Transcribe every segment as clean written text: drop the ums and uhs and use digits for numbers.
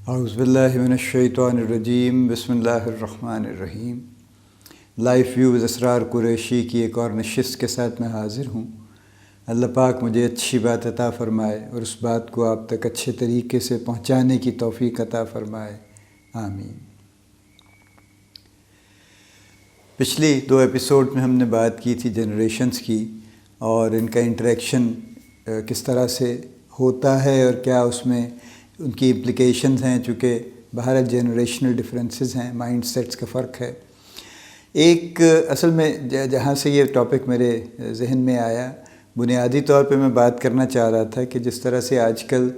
اعوذ باللہ من الشیطان الرجیم، بسم اللہ الرحمن الرحیم۔ لائف ویوز اسرار قریشی کی ایک اور نشست کے ساتھ میں حاضر ہوں۔ اللہ پاک مجھے اچھی بات عطا فرمائے اور اس بات کو آپ تک اچھے طریقے سے پہنچانے کی توفیق عطا فرمائے، آمین۔ پچھلی 2 ایپیسوڈ میں ہم نے بات کی تھی جنریشنز کی اور ان کا انٹریکشن کس طرح سے ہوتا ہے اور کیا اس میں ان کی امپلیکیشنز ہیں، چونکہ بہرحال جنریشنل ڈفرینسز ہیں، مائنڈ سیٹس کا فرق ہے۔ ایک اصل میں جہاں سے یہ ٹاپک میرے ذہن میں آیا، بنیادی طور پہ میں بات کرنا چاہ رہا تھا کہ جس طرح سے آج کل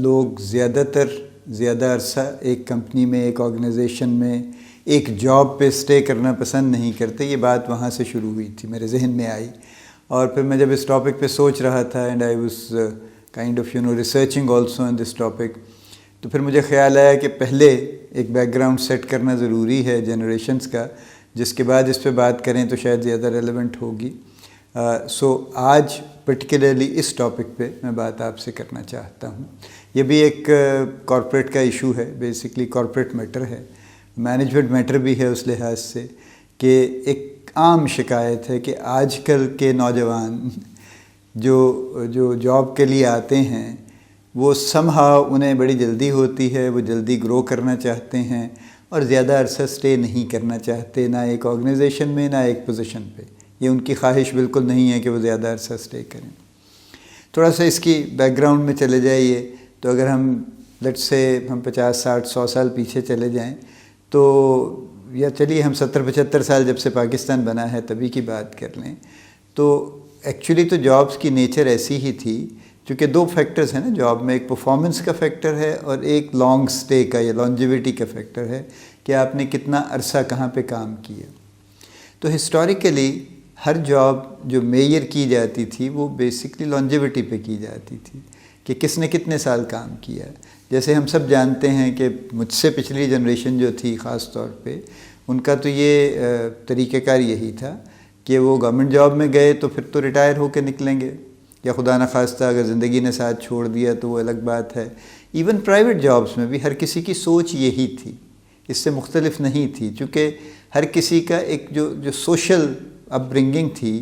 لوگ زیادہ عرصہ ایک کمپنی میں، ایک آرگنائزیشن میں، ایک جاب پہ اسٹے کرنا پسند نہیں کرتے، یہ بات وہاں سے شروع ہوئی تھی، میرے ذہن میں آئی۔ اور پھر میں جب اس ٹاپک پہ سوچ رہا تھا and I was kind of researching also in this topic, تو پھر مجھے خیال آیا کہ پہلے ایک بیک گراؤنڈ سیٹ کرنا ضروری ہے جنریشنز کا، جس کے بعد اس پہ بات کریں تو شاید زیادہ ریلیونٹ ہوگی۔ سو آج پرٹیکولرلی اس ٹاپک پہ میں بات آپ سے کرنا چاہتا ہوں۔ یہ بھی ایک کارپوریٹ کا ایشو ہے، بیسکلی کارپوریٹ میٹر ہے، مینجمنٹ میٹر بھی ہے اس لحاظ سے کہ ایک عام شکایت ہے کہ آج کل کے نوجوان جو جاب کے لیے آتے ہیں وہ انہیں بڑی جلدی ہوتی ہے، وہ جلدی گرو کرنا چاہتے ہیں اور زیادہ عرصہ اسٹے نہیں کرنا چاہتے، نہ ایک آرگنائزیشن میں نہ ایک پوزیشن پہ۔ یہ ان کی خواہش بالکل نہیں ہے کہ وہ زیادہ عرصہ اسٹے کریں۔ تھوڑا سا اس کی بیک گراؤنڈ میں چلے جائیے تو اگر ہم لیٹس سے ہم 50 60 100 سال پیچھے چلے جائیں تو، یا چلیے ہم 70 75 سال جب سے پاکستان بنا ہے تبھی کی بات کر لیں، تو ایکچولی تو جابس کی نیچر ایسی ہی تھی، چونکہ 2 فیکٹرز ہیں نا جاب میں، ایک پرفارمنس کا فیکٹر ہے اور ایک لانگ سٹے کا یا لانجیویٹی کا فیکٹر ہے کہ آپ نے کتنا عرصہ کہاں پہ کام کیا۔ تو ہسٹوریکلی ہر جاب جو میئر کی جاتی تھی وہ بیسکلی لانجیویٹی پہ کی جاتی تھی کہ کس نے کتنے سال کام کیا۔ جیسے ہم سب جانتے ہیں کہ مجھ سے پچھلی جنریشن جو تھی خاص طور پہ، ان کا تو یہ طریقہ کار یہی تھا کہ وہ گورنمنٹ جاب میں گئے تو پھر تو ریٹائر ہو کے نکلیں گے، یا خدا نخواستہ اگر زندگی نے ساتھ چھوڑ دیا تو وہ الگ بات ہے۔ ایون پرائیویٹ جابس میں بھی ہر کسی کی سوچ یہی تھی، اس سے مختلف نہیں تھی، چونکہ ہر کسی کا ایک جو سوشل اپ برنگنگ تھی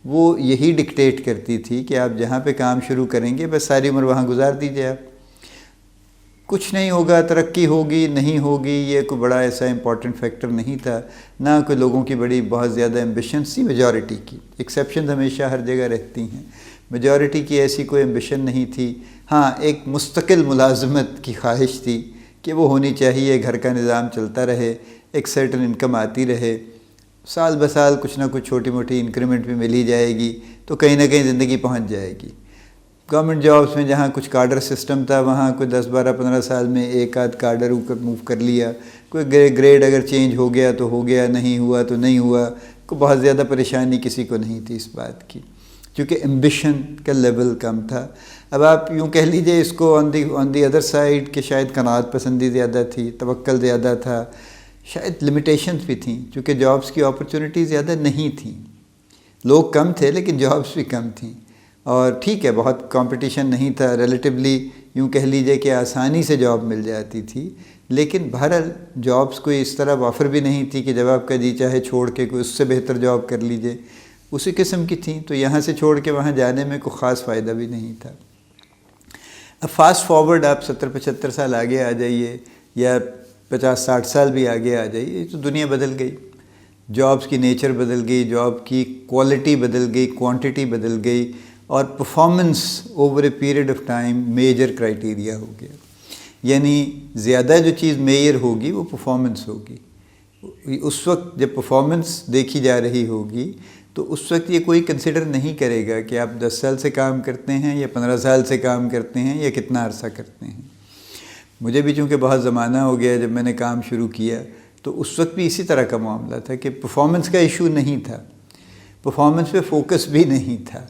وہ یہی ڈکٹیٹ کرتی تھی کہ آپ جہاں پہ کام شروع کریں گے بس ساری عمر وہاں گزار دیجیے، آپ کچھ نہیں ہوگا، ترقی ہوگی نہیں ہوگی، یہ کوئی بڑا ایسا امپورٹنٹ فیکٹر نہیں تھا، نہ کوئی لوگوں کی بڑی بہت زیادہ ایمبیشنز تھی۔ میجورٹی کی ایکسیپشنز ہمیشہ ہر جگہ رہتی ہیں، میجورٹی کی ایسی کوئی ایمبیشن نہیں تھی۔ ہاں، ایک مستقل ملازمت کی خواہش تھی کہ وہ ہونی چاہیے، گھر کا نظام چلتا رہے، ایک سرٹن انکم آتی رہے، سال بسال کچھ نہ کچھ چھوٹی موٹی انکریمنٹ بھی مل ہی جائے گی تو کہیں نہ کہیں زندگی پہنچ جائے گی۔ گورنمنٹ جابس میں جہاں کچھ کارڈر سسٹم تھا، وہاں کوئی 10 12 15 سال میں ایک آدھ کارڈر موو کر لیا، کوئی گریڈ اگر چینج ہو گیا تو ہو گیا، نہیں ہوا تو نہیں ہوا، کوئی بہت زیادہ پریشانی کسی کو نہیں تھی اس بات کی، کیونکہ ایمبیشن کا لیول کم تھا۔ اب آپ یوں کہہ لیجئے اس کو آن دی ادر سائڈ کہ شاید قناعت پسندی زیادہ تھی، توکل زیادہ تھا، شاید لمیٹیشنز بھی تھیں، چونکہ جابس کی اپرچونٹی زیادہ نہیں تھیں، لوگ کم تھے لیکن جابس بھی کم تھیں۔ اور ٹھیک ہے، بہت کمپٹیشن نہیں تھا، ریلیٹیولی یوں کہہ لیجئے کہ آسانی سے جاب مل جاتی تھی، لیکن بہرحال جابس کوئی اس طرح آفر بھی نہیں تھی کہ جب آپ کا جی چاہے چھوڑ کے کوئی اس سے بہتر جاب کر لیجئے، اسی قسم کی تھیں، تو یہاں سے چھوڑ کے وہاں جانے میں کوئی خاص فائدہ بھی نہیں تھا۔ اب فاسٹ فارورڈ آپ 70 75 سال آگے آ جائیے یا 50 60 سال بھی آگے آ جائیے تو دنیا بدل گئی، جابس کی نیچر بدل گئی، جاب کی کوالٹی بدل گئی، کوانٹٹی بدل گئی، اور performance over a period of time major criteria ہو گیا۔ یعنی زیادہ جو چیز میجر ہوگی وہ پرفارمنس ہوگی۔ اس وقت جب پرفارمنس دیکھی جا رہی ہوگی تو اس وقت یہ کوئی کنسیڈر نہیں کرے گا کہ آپ 10 سال سے کام کرتے ہیں یا 15 سال سے کام کرتے ہیں یا کتنا عرصہ کرتے ہیں۔ مجھے بھی چونکہ بہت زمانہ ہو گیا جب میں نے کام شروع کیا تو اس وقت بھی اسی طرح کا معاملہ تھا کہ پرفارمنس کا ایشو نہیں تھا، پرفارمنس پہ فوکس بھی نہیں تھا۔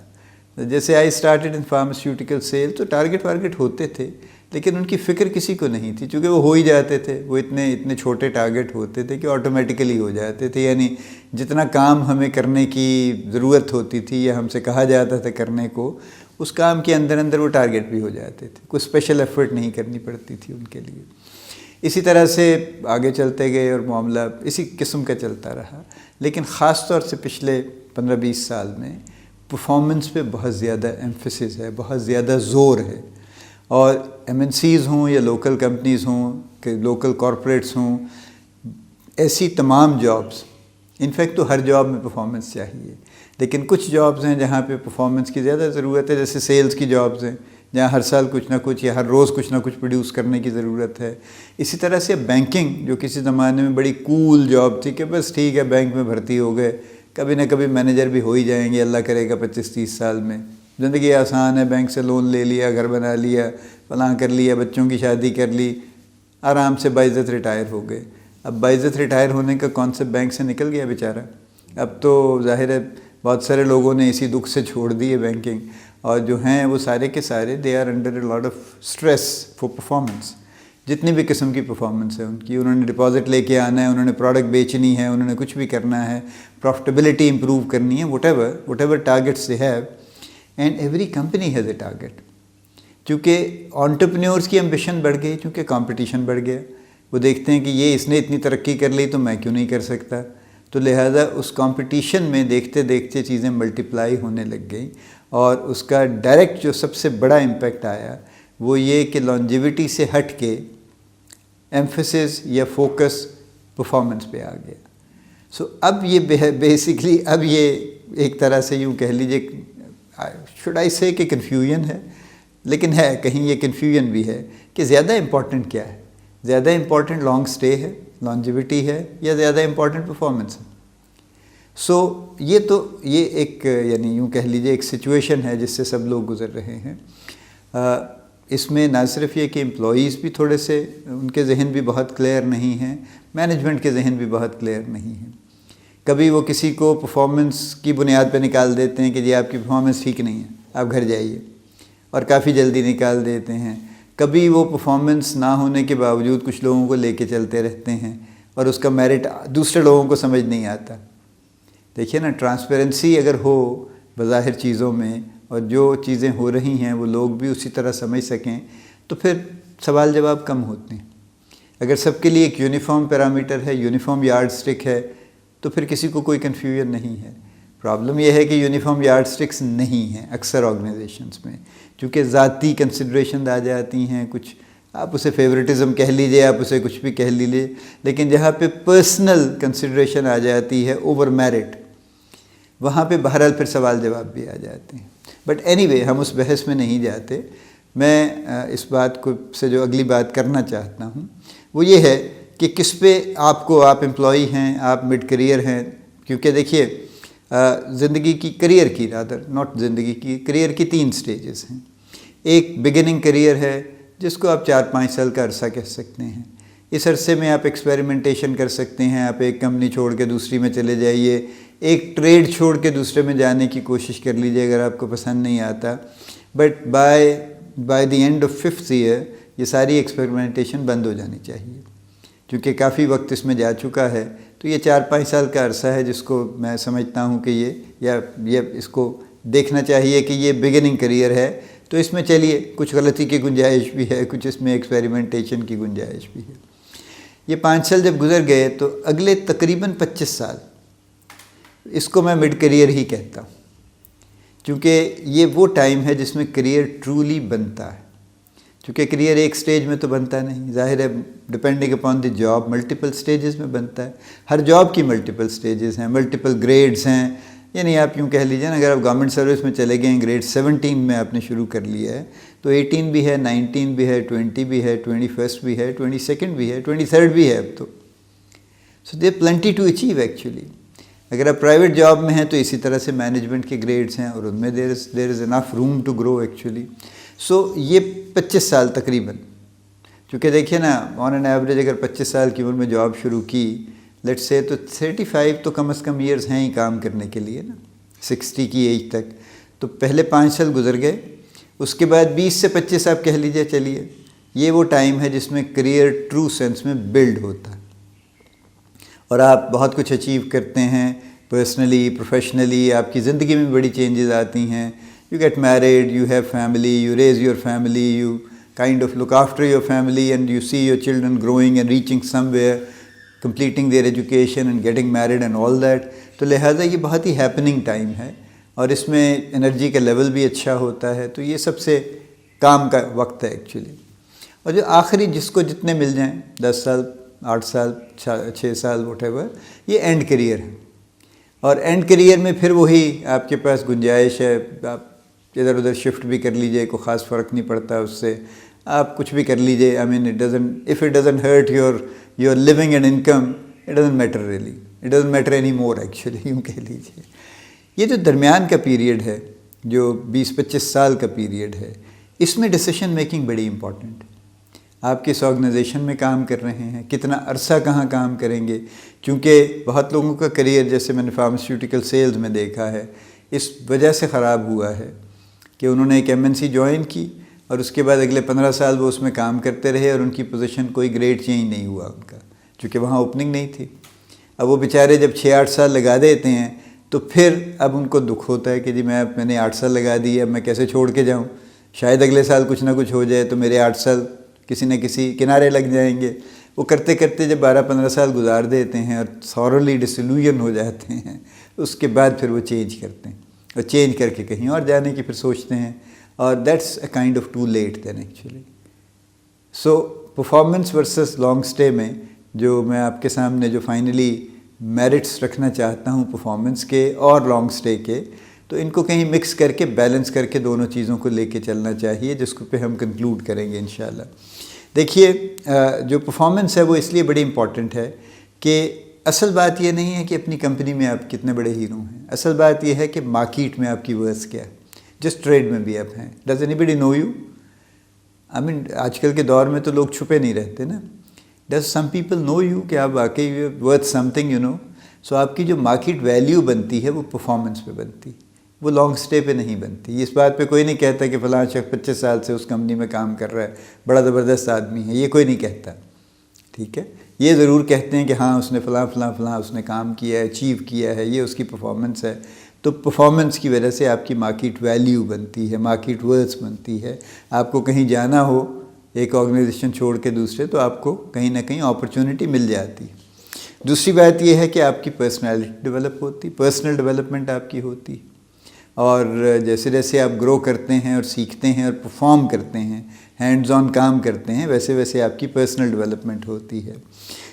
جیسے I started in pharmaceutical sale تو ٹارگٹ ہوتے تھے، لیکن ان کی فکر کسی کو نہیں تھی، چونکہ وہ ہو ہی جاتے تھے، وہ اتنے چھوٹے ٹارگٹ ہوتے تھے کہ آٹومیٹیکلی ہو جاتے تھے، یعنی جتنا کام ہمیں کرنے کی ضرورت ہوتی تھی یا ہم سے کہا جاتا تھا کرنے کو، اس کام کے اندر وہ ٹارگٹ بھی ہو جاتے تھے، کوئی اسپیشل ایفرٹ نہیں کرنی پڑتی تھی ان کے لیے۔ اسی طرح سے آگے چلتے گئے اور معاملہ اسی قسم کا چلتا رہا، لیکن خاص طور سے پچھلے 15-20 سال میں پرفارمنس پہ بہت زیادہ ایمفیسس ہے، بہت زیادہ زور ہے، اور MNCs ہوں یا لوکل کمپنیز ہوں کہ لوکل کارپوریٹس ہوں، ایسی تمام جابس، انفیکٹ تو ہر جاب میں پرفارمنس چاہیے، لیکن کچھ جابز ہیں جہاں پہ پرفارمنس کی زیادہ ضرورت ہے، جیسے سیلز کی جابز ہیں جہاں ہر سال کچھ نہ کچھ یا ہر روز کچھ نہ کچھ پروڈیوس کرنے کی ضرورت ہے۔ اسی طرح سے بینکنگ، جو کسی زمانے میں بڑی کول جاب تھی کہ بس ٹھیک ہے بینک میں بھرتی ہو گئے، کبھی نہ کبھی مینیجر بھی ہو ہی جائیں گے، اللہ کرے گا 25-30 سال میں، زندگی آسان ہے، بینک سے لون لے لیا، گھر بنا لیا، فلاں کر لیا، بچوں کی شادی کر لی، آرام سے باعزت ریٹائر ہو گئے۔ اب باعزت ریٹائر ہونے کا کانسیپٹ بینک سے نکل گیا بیچارہ، اب تو ظاہر ہے بہت سارے لوگوں نے اسی دکھ سے چھوڑ دی ہے بینکنگ، اور جو ہیں وہ سارے کے سارے they are under a lot of stress for performance, جتنی بھی قسم کی پرفارمنس ہے ان کی، انہوں نے ڈپازٹ لے کے آنا ہے، انہوں نے پروڈکٹ بیچنی ہے، انہوں نے کچھ بھی کرنا ہے، پروفٹیبلٹی امپروو کرنی ہے، what ever targets they have, and every company has a target. چونکہ انٹرپرینیورس کی ایمبیشن بڑھ گئی، چونکہ کمپٹیشن بڑھ گیا، وہ دیکھتے ہیں کہ یہ اس نے اتنی ترقی کر لی تو میں کیوں نہیں کر سکتا، تو لہٰذا اس کمپٹیشن میں دیکھتے دیکھتے چیزیں ملٹیپلائی ہونے لگ گئیں، اور اس کا ڈائریکٹ جو سب سے بڑا امپیکٹ آیا وہ یہ کہ لانجیوٹی سے ہٹ کے ایمفیسس یا فوکس پرفارمنس پہ آ گیا۔ سو اب یہ بیسکلی اب یہ ایک طرح سے یوں کہہ لیجیے، شوڈ آئی سے کہ کنفیوژن ہے، لیکن ہے کہیں یہ کنفیوژن بھی ہے کہ زیادہ امپورٹنٹ کیا ہے، زیادہ امپورٹنٹ لانگ سٹے ہے، لانجیوٹی ہے، یا زیادہ امپورٹنٹ پرفارمنس ہے۔ سو یہ ایک یعنی یوں کہہ لیجیے ایک سچویشن ہے جس سے سب لوگ گزر رہے ہیں۔ اس میں نہ صرف یہ کہ امپلائیز بھی تھوڑے سے ان کے ذہن بھی بہت کلیئر نہیں ہیں، مینجمنٹ کے ذہن بھی بہت کلیئر نہیں ہیں۔ کبھی وہ کسی کو پرفارمنس کی بنیاد پہ نکال دیتے ہیں کہ جی آپ کی پرفارمنس ٹھیک نہیں ہے، آپ گھر جائیے، اور کافی جلدی نکال دیتے ہیں۔ کبھی وہ پرفارمنس نہ ہونے کے باوجود کچھ لوگوں کو لے کے چلتے رہتے ہیں، اور اس کا میرٹ دوسرے لوگوں کو سمجھ نہیں آتا۔ دیکھیے نا، ٹرانسپیرنسی اگر ہو بظاہر چیزوں میں، اور جو چیزیں ہو رہی ہیں وہ لوگ بھی اسی طرح سمجھ سکیں، تو پھر سوال جواب کم ہوتے ہیں۔ اگر سب کے لیے ایک یونیفارم پیرامیٹر ہے، یونیفارم یارڈ سٹک ہے، تو پھر کسی کو کوئی کنفیوژن نہیں ہے۔ پرابلم یہ ہے کہ یونیفارم یارڈ سٹکس نہیں ہیں اکثر آرگنائزیشنز میں، چونکہ ذاتی کنسیڈریشن آ جاتی ہیں، کچھ آپ اسے فیورٹزم کہہ لیجیے، آپ اسے کچھ بھی کہہ لیجیے، لیکن جہاں پہ پرسنل کنسیڈریشن آ جاتی ہے اوور میرٹ، وہاں پہ بہرحال پھر سوال جواب بھی آ جاتے ہیں۔ بٹ اینی وے ہم اس بحث میں نہیں جاتے۔ میں اس بات کو سے جو اگلی بات کرنا چاہتا ہوں وہ یہ ہے کہ کس پہ آپ امپلائی ہیں، آپ مڈ کریئر ہیں، کیونکہ دیکھیے زندگی کی کریئر کی 3 سٹیجز ہیں۔ ایک بگننگ کریئر ہے جس کو آپ 4-5 سال کا عرصہ کہہ سکتے ہیں۔ اس عرصے میں آپ ایکسپیریمنٹیشن کر سکتے ہیں، آپ ایک کمپنی چھوڑ کے دوسری میں چلے جائیے، ایک ٹریڈ چھوڑ کے دوسرے میں جانے کی کوشش کر لیجیے اگر آپ کو پسند نہیں آتا، but by the end of 5th year یہ ساری ایکسپیریمنٹیشن بند ہو جانی چاہیے، کیونکہ کافی وقت اس میں جا چکا ہے۔ تو یہ 4-5 سال کا عرصہ ہے جس کو میں سمجھتا ہوں کہ یہ اس کو دیکھنا چاہیے کہ یہ بگننگ کریئر ہے، تو اس میں چلیے کچھ غلطی کی گنجائش بھی ہے، کچھ اس میں ایکسپیریمنٹیشن کی گنجائش بھی ہے۔ یہ 5 سال جب گزر گئے تو اگلے تقریباً 25 سال اس کو میں مڈ کریئر ہی کہتا ہوں، کیونکہ یہ وہ ٹائم ہے جس میں کریئر ٹرولی بنتا ہے۔ کیونکہ کریئر ایک سٹیج میں تو بنتا نہیں، ظاہر ہے depending upon the job multiple stages میں بنتا ہے۔ ہر جاب کی ملٹیپل سٹیجز ہیں، ملٹیپل گریڈز ہیں، یعنی آپ یوں کہہ لیجیے نا، اگر آپ گورنمنٹ سروس میں چلے گئے ہیں، گریڈ 17 میں آپ نے شروع کر لیا ہے، تو 18 بھی ہے، 19 بھی ہے، 20 بھی ہے، 21 بھی ہے، 22 بھی ہے، 23 بھی ہے اب تو۔ سو دیر پلنٹی ٹو اچیو ایکچولی۔ اگر آپ پرائیویٹ جاب میں ہیں تو اسی طرح سے مینجمنٹ کے گریڈز ہیں، اور ان میں دیر از انف روم ٹو گرو ایکچولی۔ سو یہ 25 سال تقریباً، چونکہ دیکھیے نا آن این ایوریج اگر 25 سال کی عمر میں جاب شروع کی، لیٹس سے تو 35 تو کم از کم ایئرز ہیں ہی کام کرنے کے لیے نا، 60 کی ایج تک۔ تو پہلے 5 سال گزر گئے، اس کے بعد 20 سے 25 آپ کہہ لیجیے چلیے، یہ وہ ٹائم ہے جس میں کریئر ٹرو سینس میں بلڈ ہوتا ہے اور آپ بہت کچھ اچیو کرتے ہیں پرسنلی پروفیشنلی. آپ کی زندگی میں بڑی چینجز آتی ہیں. You get married, you have family, you raise your family, you kind of look after your family and you see your children growing and reaching somewhere, completing their education and getting married and all that. تو لہٰذا یہ بہت ہی happening time ہے اور اس میں energy کا level بھی اچھا ہوتا ہے. تو یہ سب سے کام کا وقت ہے ایکچولی. اور جو آخری جس کو جتنے مل جائیں 10 سال 8 سال 6 سال واٹ ایور, یہ اینڈ کیریئر ہے. اور اینڈ کیریئر میں پھر وہی آپ کے پاس گنجائش ہے, آپ ادھر ادھر شفٹ بھی کر لیجئے, کوئی خاص فرق نہیں پڑتا اس سے, آپ کچھ بھی کر لیجئے. I mean if it doesn't hurt your living and income, it doesn't matter really. It doesn't matter anymore actually, یوں کہہ لیجئے. یہ جو درمیان کا پیریڈ ہے, جو 20-25 سال کا پیریڈ ہے, اس میں ڈیسیشن میکنگ بڑی امپورٹنٹ ہے. آپ کس آرگنائزیشن میں کام کر رہے ہیں, کتنا عرصہ کہاں کام کریں گے, کیونکہ بہت لوگوں کا کریئر, جیسے میں نے فارماسیوٹیکل سیلز میں دیکھا ہے, اس وجہ سے خراب ہوا ہے کہ انہوں نے ایک MNC جوائن کی اور اس کے بعد اگلے 15 سال وہ اس میں کام کرتے رہے اور ان کی پوزیشن کوئی گریڈ چینج نہیں ہوا ان کا, چونکہ وہاں اوپننگ نہیں تھی. اب وہ بیچارے جب 6-8 سال لگا دیتے ہیں تو پھر اب ان کو دکھ ہوتا ہے کہ جی میں نے 8 سال لگا دی, اب میں کیسے چھوڑ کے جاؤں, شاید اگلے سال کچھ نہ کچھ ہو جائے تو میرے 8 سال کسی نہ کسی کنارے لگ جائیں گے. وہ کرتے کرتے جب 12-15 سال گزار دیتے ہیں اور thoroughly disillusion ہو جاتے ہیں, اس کے بعد پھر وہ چینج کرتے ہیں اور چینج کر کے کہیں اور جانے کی پھر سوچتے ہیں, اور that's a kind of too late then actually. So performance versus long stay میں جو میں آپ کے سامنے جو فائنلی میرٹس رکھنا چاہتا ہوں پرفارمنس کے اور لانگ اسٹے کے, تو ان کو کہیں مکس کر کے بیلنس کر کے دونوں چیزوں کو لے کے چلنا چاہیے, جس کو پہ ہم کنکلوڈ کریں گے انشاءاللہ. دیکھیے جو پرفارمنس ہے وہ اس لیے بڑی امپورٹنٹ ہے کہ اصل بات یہ نہیں ہے کہ اپنی کمپنی میں آپ کتنے بڑے ہیرو ہیں, اصل بات یہ ہے کہ مارکیٹ میں آپ کی ورث کیا ہے, جس ٹریڈ میں بھی آپ ہیں. Does anybody know you? I mean آج کل کے دور میں تو لوگ چھپے نہیں رہتے نا. Does some people know you کہ آپ واقعی worth something you know. So آپ کی جو مارکیٹ ویلیو بنتی ہے وہ پرفارمنس پہ بنتی, وہ لانگ اسٹے پہ نہیں بنتی. اس بات پہ کوئی نہیں کہتا کہ فلاں شخص 25 سال سے اس کمپنی میں کام کر رہا ہے, بڑا زبردست آدمی ہے, یہ کوئی نہیں کہتا. ٹھیک ہے, یہ ضرور کہتے ہیں کہ ہاں اس نے فلاں اس نے کام کیا ہے, اچیو کیا ہے, یہ اس کی پرفارمنس ہے. تو پرفارمنس کی وجہ سے آپ کی مارکیٹ ویلیو بنتی ہے, مارکیٹ ورتھ بنتی ہے. آپ کو کہیں جانا ہو ایک آرگنائزیشن چھوڑ کے دوسرے, تو آپ کو کہیں نہ کہیں اپرچونٹی مل جاتی. دوسری بات یہ ہے کہ آپ کی پرسنالٹی ڈیولپ ہوتی, پرسنل ڈیولپمنٹ آپ کی ہوتی, اور جیسے جیسے آپ گرو کرتے ہیں اور سیکھتے ہیں اور پرفارم کرتے ہیں, ہینڈز آن کام کرتے ہیں, ویسے ویسے آپ کی پرسنل ڈیولپمنٹ ہوتی ہے.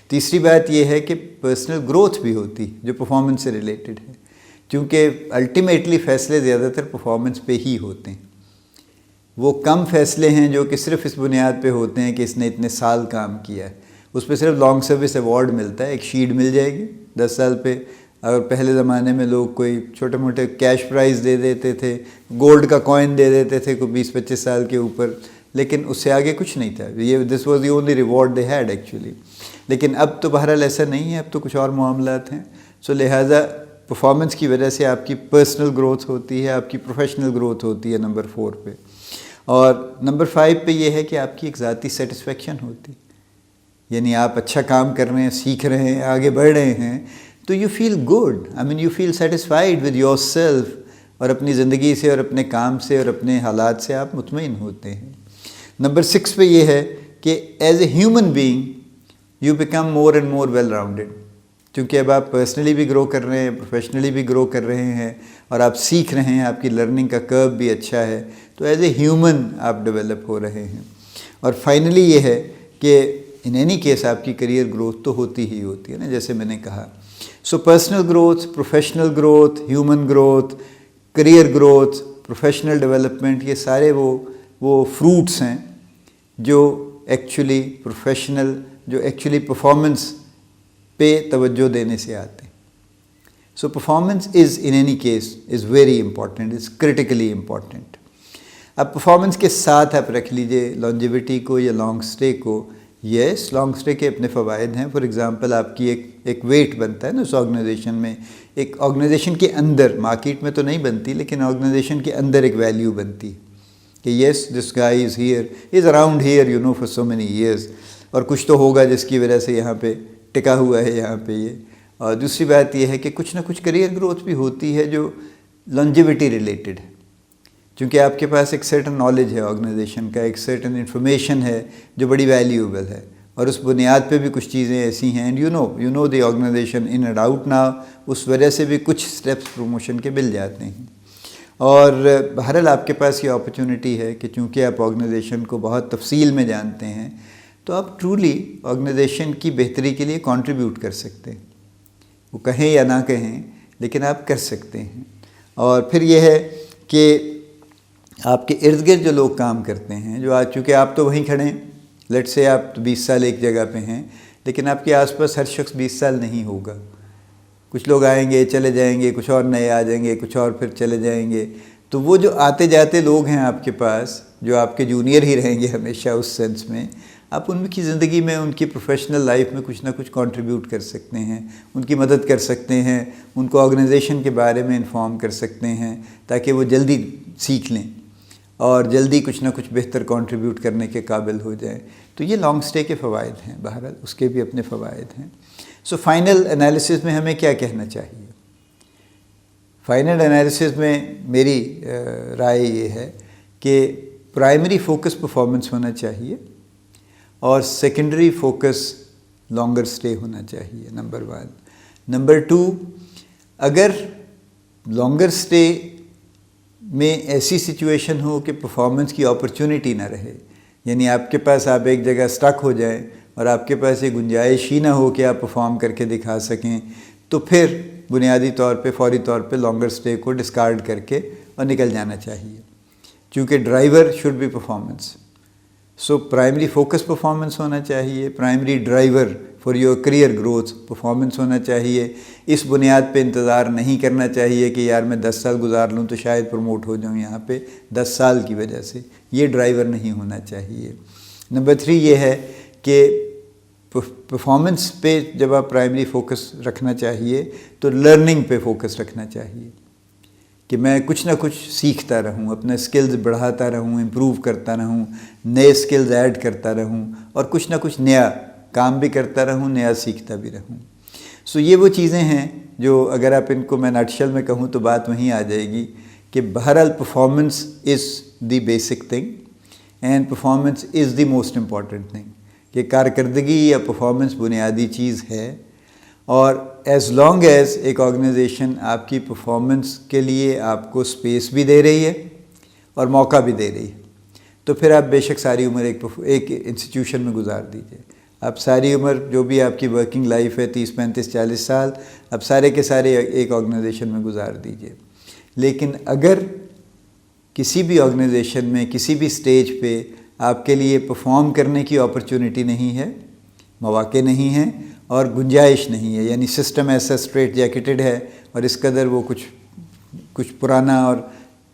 تیسری بات یہ ہے کہ پرسنل گروتھ بھی ہوتی جو پرفارمنس سے ریلیٹڈ ہے, کیونکہ الٹیمیٹلی فیصلے زیادہ تر پرفارمنس پہ ہی ہوتے ہیں. وہ کم فیصلے ہیں جو کہ صرف اس بنیاد پہ ہوتے ہیں کہ اس نے اتنے سال کام کیا ہے, اس پہ صرف لانگ سروس ایوارڈ ملتا ہے, ایک شیٹ مل جائے گی 10 سال پہ. اور پہلے زمانے میں لوگ کوئی چھوٹے موٹے کیش پرائز دے دیتے تھے, گولڈ کا کوائن دے دیتے تھے کوئی 20-25 سال کے اوپر, لیکن اس سے آگے کچھ نہیں تھا. یہ this was the only reward they had actually. لیکن اب تو بہرحال ایسا نہیں ہے, اب تو کچھ اور معاملات ہیں. سو لہٰذا پرفارمنس کی وجہ سے آپ کی پرسنل گروتھ ہوتی ہے, آپ کی پروفیشنل گروتھ ہوتی ہے نمبر 4 پہ. اور نمبر 5 پہ یہ ہے کہ آپ کی ایک ذاتی سیٹسفیکشن ہوتی, یعنی آپ اچھا کام کر رہے ہیں, سیکھ رہے ہیں, آگے بڑھ رہے ہیں, تو you feel good. I mean you feel satisfied with yourself, اور اپنی زندگی سے اور اپنے کام سے اور اپنے حالات سے آپ مطمئن ہوتے ہیں. نمبر 6 پہ یہ ہے کہ as a human being you become more and more well rounded, کیونکہ اب آپ پرسنلی بھی گرو کر رہے ہیں, پروفیشنلی بھی گرو کر رہے ہیں, اور آپ سیکھ رہے ہیں, آپ کی لرننگ کا کرو بھی اچھا ہے, تو ایز اے ہیومن آپ ڈیولپ ہو رہے ہیں. اور فائنلی یہ ہے کہ ان اینی کیس آپ کی کریئر گروتھ تو ہوتی ہی ہوتی ہے نا, جیسے میں نے کہا. سو personal growth, professional growth, human growth, career growth, professional development, یہ سارے وہ فروٹس ہیں جو ایکچولی پرفارمنس پہ توجہ دینے سے آتے ہیں. So performance is in any case is very important, is critically important. اب پرفارمنس کے ساتھ آپ رکھ لیجئے لانجیوٹی کو یا لانگ اسٹے کو. یس, لانگ اسٹے کے اپنے فوائد ہیں. فار ایگزامپل آپ کی ایک ویٹ بنتا ہے نا اس آرگنائزیشن میں, ایک آرگنائزیشن کے اندر, مارکیٹ میں تو نہیں بنتی لیکن آرگنائزیشن کے اندر ایک ویلیو بنتی کہ yes this guy is here is around here you know for so many years, اور کچھ تو ہوگا جس کی وجہ سے یہاں پہ ٹکا ہوا ہے یہاں پہ یہ. اور دوسری بات یہ ہے کہ کچھ نہ کچھ کریئر گروتھ بھی ہوتی ہے جو لانجیوٹی ریلیٹڈ ہے، چونکہ آپ کے پاس ایک سرٹن نالج ہے آرگنائزیشن کا، ایک سرٹن انفارمیشن ہے جو بڑی ویلیوبل ہے، اور اس بنیاد پہ بھی کچھ چیزیں ایسی ہیں and you know the organization in and out now, اس وجہ سے بھی کچھ اسٹیپس پروموشن کے مل جاتے ہیں. اور بہرحال آپ کے پاس یہ اپرچونٹی ہے کہ چونکہ آپ آرگنائزیشن کو بہت تفصیل میں جانتے ہیں تو آپ ٹرولی آرگنائزیشن کی بہتری کے لیے کنٹریبیوٹ کر سکتے ہیں، وہ کہیں یا نہ کہیں لیکن آپ کر سکتے ہیں. اور پھر یہ ہے کہ آپ کے ارد گرد جو لوگ کام کرتے ہیں، جو آج چونکہ آپ تو وہیں کھڑے ہیں، لیٹ سے آپ 20 سال ایک جگہ پہ ہیں، لیکن آپ کے آس پاس ہر شخص 20 سال نہیں ہوگا. کچھ لوگ آئیں گے چلے جائیں گے، کچھ اور نئے آ جائیں گے، کچھ اور پھر چلے جائیں گے. تو وہ جو آتے جاتے لوگ ہیں آپ کے پاس، جو آپ کے جونیئر ہی رہیں گے ہمیشہ اس سینس میں، آپ ان کی زندگی میں، ان کی پروفیشنل لائف میں کچھ نہ کچھ کنٹریبیوٹ کر سکتے ہیں، ان کی مدد کر سکتے ہیں، ان کو آرگنائزیشن کے بارے میں انفارم کر سکتے ہیں تاکہ وہ جلدی سیکھ لیں اور جلدی کچھ نہ کچھ بہتر کنٹریبیوٹ کرنے کے قابل ہو جائیں. تو یہ لانگ سٹے کے فوائد ہیں، بہرحال اس کے بھی اپنے فوائد ہیں. سو فائنل انالیسس میں ہمیں کیا کہنا چاہیے؟ فائنل انالیسس میں میری رائے یہ ہے کہ پرائمری فوکس پرفارمنس ہونا چاہیے اور سیکنڈری فوکس لانگر سٹے ہونا چاہیے، نمبر 1. نمبر 2، اگر لانگر سٹے میں ایسی سچویشن ہو کہ پرفارمنس کی اپرچونٹی نہ رہے، یعنی آپ کے پاس آپ ایک جگہ سٹک ہو جائیں اور آپ کے پاس یہ گنجائش ہی نہ ہو کہ آپ پرفارم کر کے دکھا سکیں، تو پھر بنیادی طور پہ فوری طور پہ لانگر سٹے کو ڈسکارڈ کر کے اور نکل جانا چاہیے، چونکہ driver should be performance. So primary focus performance ہونا چاہیے، primary driver for your career growth performance ہونا چاہیے. اس بنیاد پہ انتظار نہیں کرنا چاہیے کہ یار میں 10 سال گزار لوں تو شاید پروموٹ ہو جاؤں یہاں پہ 10 سال کی وجہ سے، یہ ڈرائیور نہیں ہونا چاہیے. نمبر 3 یہ ہے کہ پرفارمنس پہ جب آپ پرائمری فوکس رکھنا چاہیے تو لرننگ پہ فوکس رکھنا چاہیے کہ میں کچھ نہ کچھ سیکھتا رہوں، اپنے سکلز بڑھاتا رہوں، امپروو کرتا رہوں، نئے سکلز ایڈ کرتا رہوں اور کچھ نہ کچھ نیا کام بھی کرتا رہوں، نیا سیکھتا بھی رہوں. سو یہ وہ چیزیں ہیں جو اگر آپ ان کو میں نٹشل میں کہوں تو بات وہیں آ جائے گی کہ بہرحال performance is the basic thing and performance is the most important thing, کہ کارکردگی یا پرفارمنس بنیادی چیز ہے. اور ایز لانگ ایز ایک آرگنائزیشن آپ کی پرفارمنس کے لیے آپ کو سپیس بھی دے رہی ہے اور موقع بھی دے رہی ہے، تو پھر آپ بے شک ساری عمر ایک انسٹیٹیوشن میں گزار دیجئے. آپ ساری عمر جو بھی آپ کی ورکنگ لائف ہے 30 35 40 سال، اب سارے کے سارے ایک آرگنائزیشن میں گزار دیجئے. لیکن اگر کسی بھی آرگنائزیشن میں کسی بھی سٹیج پہ آپ کے لیے پرفارم کرنے کی اپرچونٹی نہیں ہے، مواقع نہیں ہیں اور گنجائش نہیں ہے، یعنی سسٹم ایسا اسٹریٹ جیکٹڈ ہے اور اس قدر وہ کچھ پرانا اور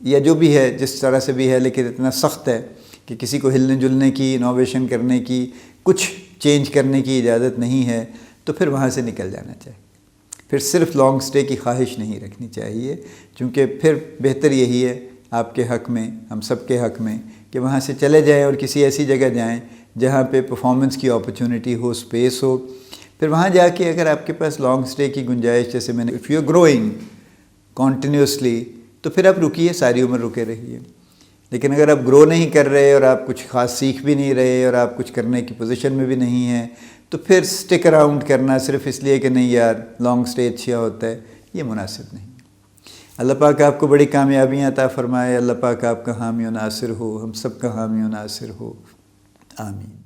یا جو بھی ہے جس طرح سے بھی ہے لیکن اتنا سخت ہے کہ کسی کو ہلنے جلنے کی، انوویشن کرنے کی، کچھ چینج کرنے کی اجازت نہیں ہے، تو پھر وہاں سے نکل جانا چاہیے. پھر صرف لانگ سٹے کی خواہش نہیں رکھنی چاہیے، چونکہ پھر بہتر یہی ہے آپ کے حق میں، ہم سب کے حق میں، کہ وہاں سے چلے جائیں اور کسی ایسی جگہ جائیں جہاں پہ پرفارمنس کی اپرچونٹی ہو، سپیس ہو. پھر وہاں جا کے اگر آپ کے پاس لانگ سٹے کی گنجائش، جیسے میں نے if you are growing continuously, تو پھر آپ رکیے، ساری عمر رکے رہیے. لیکن اگر آپ گرو نہیں کر رہے اور آپ کچھ خاص سیکھ بھی نہیں رہے اور آپ کچھ کرنے کی پوزیشن میں بھی نہیں ہیں، تو پھر سٹک اراؤنڈ کرنا صرف اس لیے کہ نہیں یار لانگ سٹے اچھا ہوتا ہے، یہ مناسب نہیں. اللہ پاک آپ کو بڑی کامیابیاں عطا فرمائے، اللہ پاک آپ کا حامی و ناصر ہو، ہم سب کا حامی و ناصر ہو، آمین.